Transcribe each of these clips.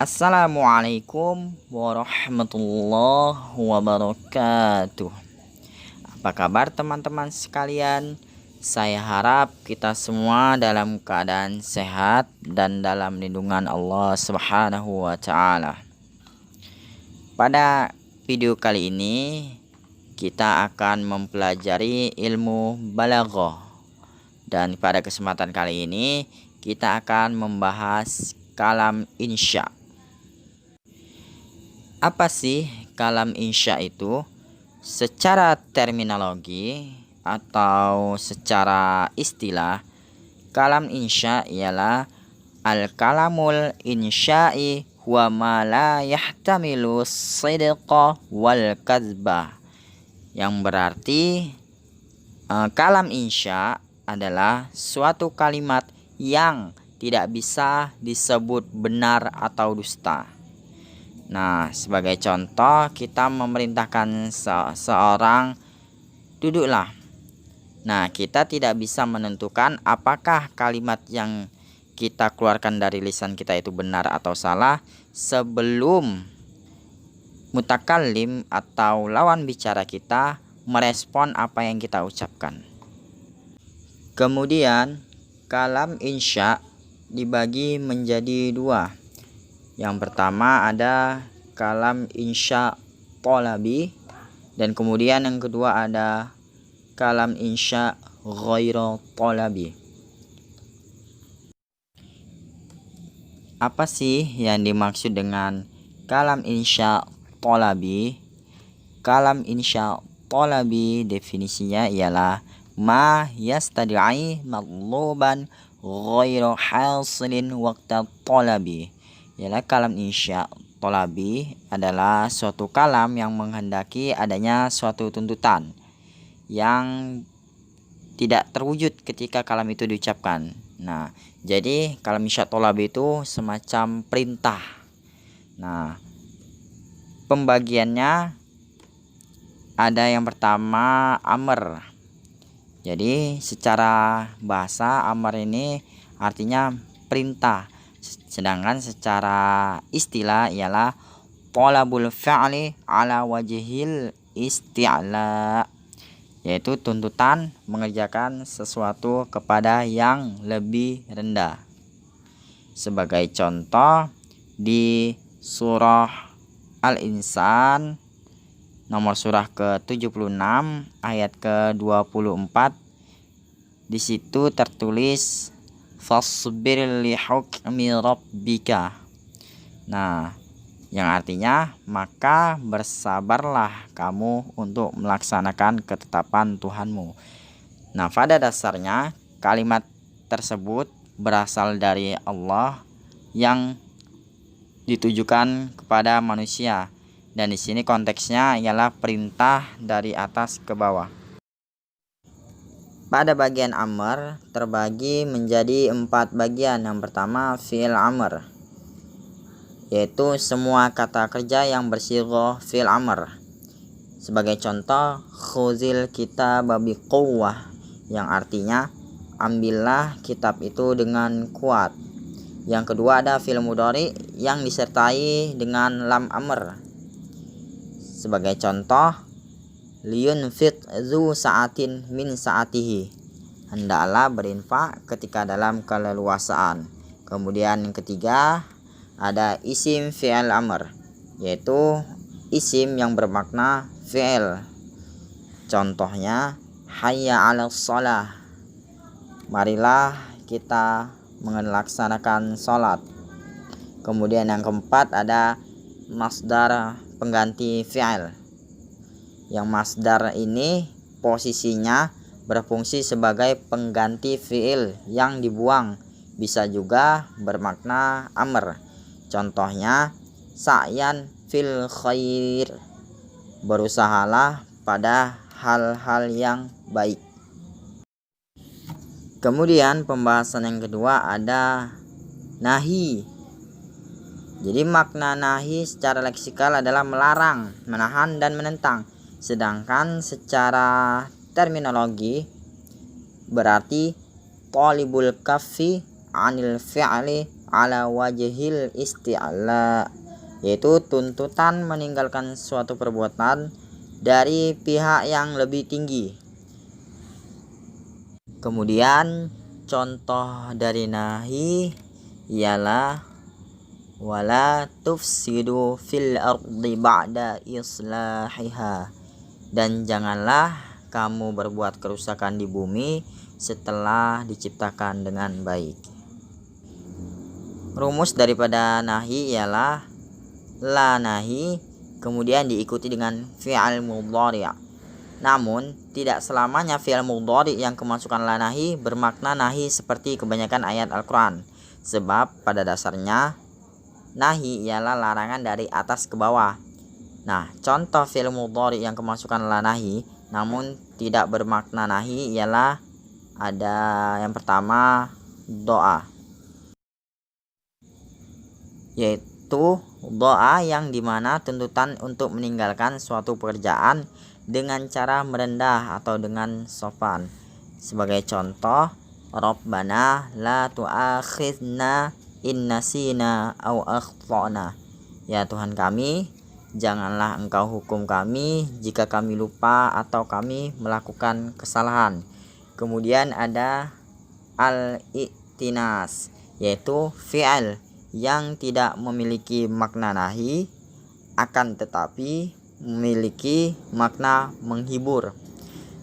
Assalamualaikum warahmatullahi wabarakatuh. Apa kabar teman-teman sekalian? Saya harap kita semua dalam keadaan sehat dan dalam lindungan Allah Subhanahu wa Ta'ala. Pada video kali ini kita akan mempelajari ilmu balaghah. Dan pada kesempatan kali ini kita akan membahas kalam insya. Apa sih kalam insya itu? Secara terminologi atau secara istilah, kalam insya ialah al-kalamul insya'i huwa ma la yahtamilu sidqa wal kadzba. Yang berarti kalam insya adalah suatu kalimat yang tidak bisa disebut benar atau dusta. Nah, sebagai contoh, kita memerintahkan seorang duduklah. Nah, kita tidak bisa menentukan apakah kalimat yang kita keluarkan dari lisan kita itu benar atau salah sebelum mutakallim atau lawan bicara kita merespon apa yang kita ucapkan. Kemudian, kalam insya dibagi menjadi dua. Yang pertama ada kalam insya thalabi, dan kemudian yang kedua ada kalam insya ghairu thalabi. Apa sih yang dimaksud dengan kalam insya thalabi? Kalam insya thalabi definisinya ialah ma yastad'i matluban ghairu hasilin waqta thalabi. Ialah kalam insya thalabi adalah suatu kalam yang menghendaki adanya suatu tuntutan yang tidak terwujud ketika kalam itu diucapkan. Nah, jadi kalam insya thalabi itu semacam perintah. Nah, pembagiannya ada yang pertama amr. Jadi secara bahasa amr ini artinya perintah. Sedangkan secara istilah ialah talabul fi'li ala wajhil isti'la, yaitu tuntutan mengerjakan sesuatu kepada yang lebih rendah. Sebagai contoh di surah Al-Insan nomor surah ke-76 ayat ke-24, di situ tertulis fasbir li hukmi rabbika. Nah, yang artinya maka bersabarlah kamu untuk melaksanakan ketetapan Tuhanmu. Nah, pada dasarnya kalimat tersebut berasal dari Allah yang ditujukan kepada manusia, dan di sini konteksnya ialah perintah dari atas ke bawah. Pada bagian amr terbagi menjadi 4 bagian. Yang pertama fi'il amr, yaitu semua kata kerja yang bersighah fi'il amr. Sebagai contoh, khuzil kitab biquwwah, yang artinya ambillah kitab itu dengan kuat. Yang kedua ada fi'il mudhari yang disertai dengan lam amr. Sebagai contoh, liyunfiq zu sa'atin min sa'atihi, hendaklah berinfak ketika dalam keleluasaan. Kemudian yang ketiga ada isim fi'il amr, yaitu isim yang bermakna fi'il. Contohnya hayya 'alas shalah, marilah kita melaksanakan salat. Kemudian yang keempat ada masdar pengganti fi'il. Yang masdar ini posisinya berfungsi sebagai pengganti fi'il yang dibuang, bisa juga bermakna amr. Contohnya sa'yan fil khair, berusahalah pada hal-hal yang baik. Kemudian pembahasan yang kedua ada nahi. Jadi makna nahi secara leksikal adalah melarang, menahan dan menentang. Sedangkan secara terminologi berarti talibul kaffi anil fi'li ala wajhil isti'la, yaitu tuntutan meninggalkan suatu perbuatan dari pihak yang lebih tinggi. Kemudian contoh dari nahi ialah wala tufsidu fil ardi ba'da islahiha, dan janganlah kamu berbuat kerusakan di bumi setelah diciptakan dengan baik. Rumus daripada nahi ialah la nahi kemudian diikuti dengan fi'al mudhari'. Namun tidak selamanya fi'al mudhari' yang kemasukan la nahi bermakna nahi seperti kebanyakan ayat Al-Quran, sebab pada dasarnya nahi ialah larangan dari atas ke bawah. Nah, contoh fi'il mudhari yang kemasukan la nahi namun tidak bermakna nahi ialah ada yang pertama doa, yaitu doa yang dimana tuntutan untuk meninggalkan suatu pekerjaan dengan cara merendah atau dengan sopan. Sebagai contoh, Rabbana la tu'akhidna in nasina aw akhtana, ya Tuhan kami, janganlah engkau hukum kami jika kami lupa atau kami melakukan kesalahan. Kemudian ada al-i'tinas, yaitu fi'il yang tidak memiliki makna nahi akan tetapi memiliki makna menghibur.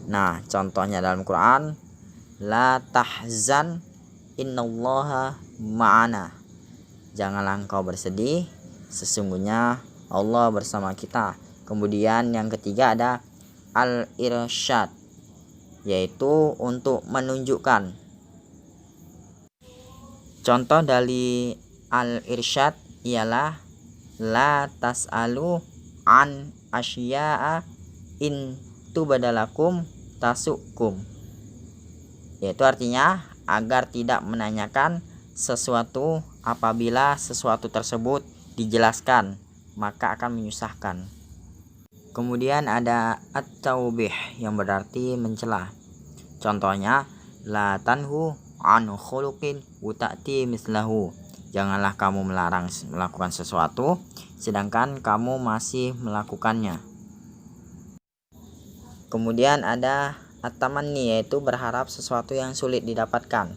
Nah, contohnya dalam Quran, la tahzan innallaha ma'ana, janganlah engkau bersedih, sesungguhnya Allah bersama kita. Kemudian yang ketiga ada al-irsyad, yaitu untuk menunjukkan. Contoh dari al-irsyad ialah la tas'alu an asya'a in tubadalakum tasukum, yaitu artinya agar tidak menanyakan sesuatu apabila sesuatu tersebut dijelaskan maka akan menyusahkan. Kemudian ada at-taubih yang berarti mencela. Contohnya la tanhu an khuluqin wa ta'ti mislahu, janganlah kamu melarang melakukan sesuatu sedangkan kamu masih melakukannya. Kemudian ada at-tamanni, yaitu berharap sesuatu yang sulit didapatkan.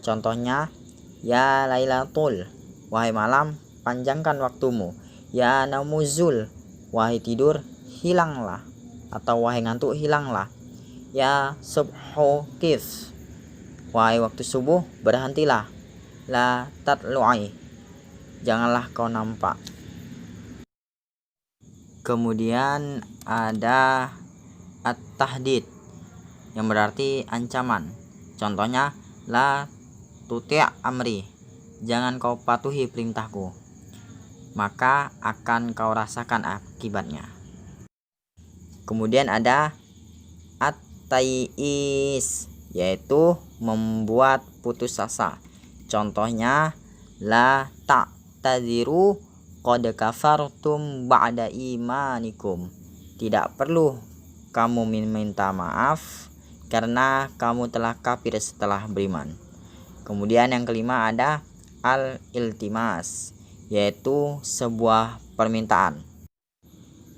Contohnya ya lailatul, wahai malam panjangkan waktumu. Ya naumuzul, wahai tidur hilanglah atau wahai ngantuk hilanglah. Ya subhu kif, wahai waktu subuh berhentilah. La tatlu'i, janganlah kau nampak. Kemudian ada at-tahdid yang berarti ancaman. Contohnya la tuti' amri, jangan kau patuhi perintahku, maka akan kau rasakan akibatnya. Kemudian ada at-tai'is, yaitu membuat putus asa. Contohnya la ta'tadiru qad kafartum ba'da imanikum, tidak perlu kamu minta maaf karena kamu telah kafir setelah beriman. Kemudian yang kelima ada al-iltimas, yaitu sebuah permintaan.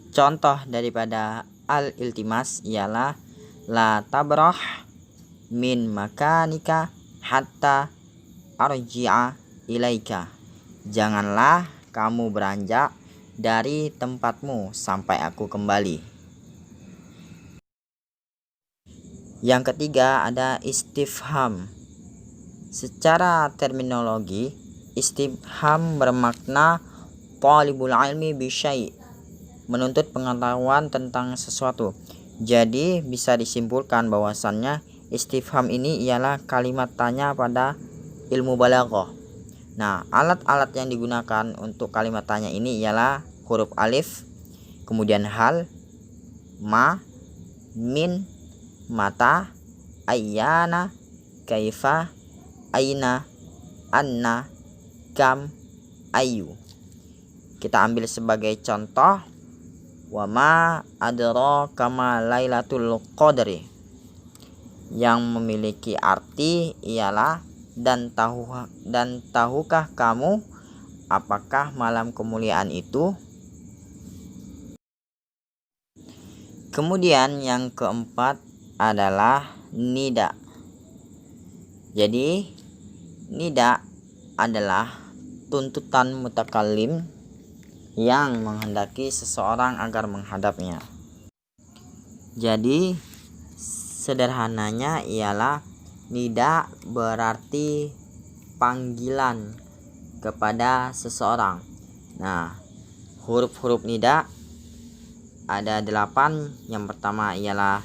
Contoh daripada al-iltimas ialah la tabrah min makanika hatta arji'a ilaika, janganlah kamu beranjak dari tempatmu sampai aku kembali. Yang ketiga ada istifham. Secara terminologi, istifham bermakna talibul ilmi bisyai', menuntut pengetahuan tentang sesuatu. Jadi bisa disimpulkan bahwasannya istifham ini ialah kalimat tanya pada ilmu balaghah. Nah, alat-alat yang digunakan untuk kalimat tanya ini ialah huruf alif, kemudian hal, ma, min, mata, ayyana, kaifa, aina, anna, kam, ayu. Kita ambil sebagai contoh, wa ma adraka ma lailatul qadri, yang memiliki arti ialah dan tahukah kamu apakah malam kemuliaan itu? Kemudian yang keempat adalah nida. Jadi nida adalah tuntutan mutakallim yang menghendaki seseorang agar menghadapnya. Jadi sederhananya ialah nida berarti panggilan kepada seseorang. Nah, huruf-huruf nida ada 8. Yang pertama ialah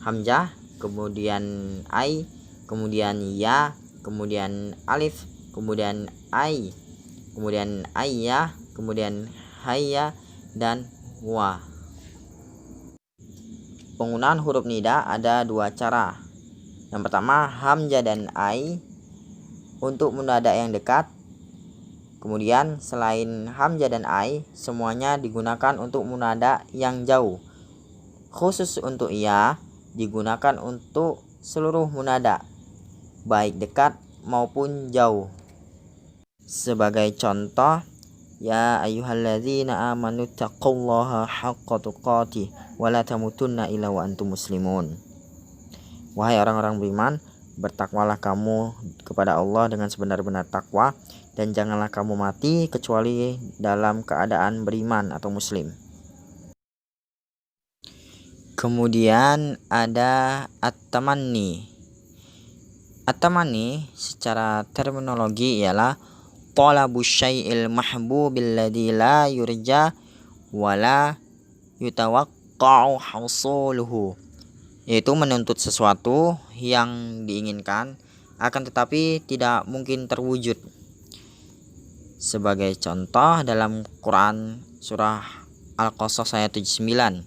hamzah, kemudian ai, kemudian ya, kemudian alif, kemudian ai, kemudian ayya, kemudian hayya, dan wa. Penggunaan huruf nida ada 2 cara. Yang pertama hamzah dan ai untuk munada yang dekat. Kemudian selain hamzah dan ai, semuanya digunakan untuk munada yang jauh. Khusus untuk ya digunakan untuk seluruh munada, baik dekat maupun jauh. Sebagai contoh, ya ayyuhalladzina amanu taqullaha haqqa tuqatih wa la tamutunna illa wa antum muslimun. Wahai orang-orang beriman, bertakwalah kamu kepada Allah dengan sebenar-benar takwa, dan janganlah kamu mati kecuali dalam keadaan beriman atau muslim. Kemudian ada at-tamanni. At-tamanni secara terminologi ialah talabu syai'il mahbubil ladzi la yurja wa la yutawaqqa'u hasuluhu, yaitu menuntut sesuatu yang diinginkan akan tetapi tidak mungkin terwujud. Sebagai contoh dalam Quran surah Al-Qasas ayat 79,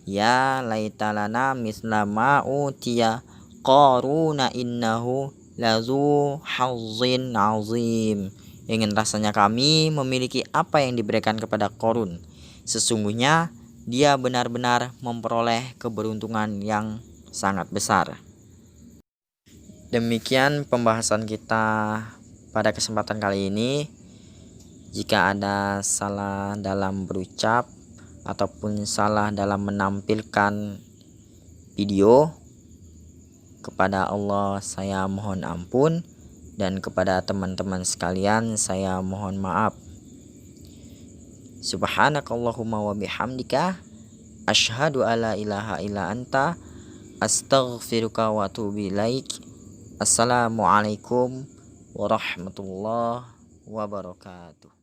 ya laitalana misla ma utiya qaruna innahu lazu hazzin azim. Ingin rasanya kami memiliki apa yang diberikan kepada Qarun. Sesungguhnya dia benar-benar memperoleh keberuntungan yang sangat besar. Demikian pembahasan kita pada kesempatan kali ini. Jika ada salah dalam berucap ataupun salah dalam menampilkan video, kepada Allah saya mohon ampun, dan kepada teman-teman sekalian saya mohon maaf. Subhanakallahumma wa bihamdika asyhadu alla ilaha illa anta astaghfiruka wa atubu ilaik. Assalamualaikum warahmatullahi wabarakatuh.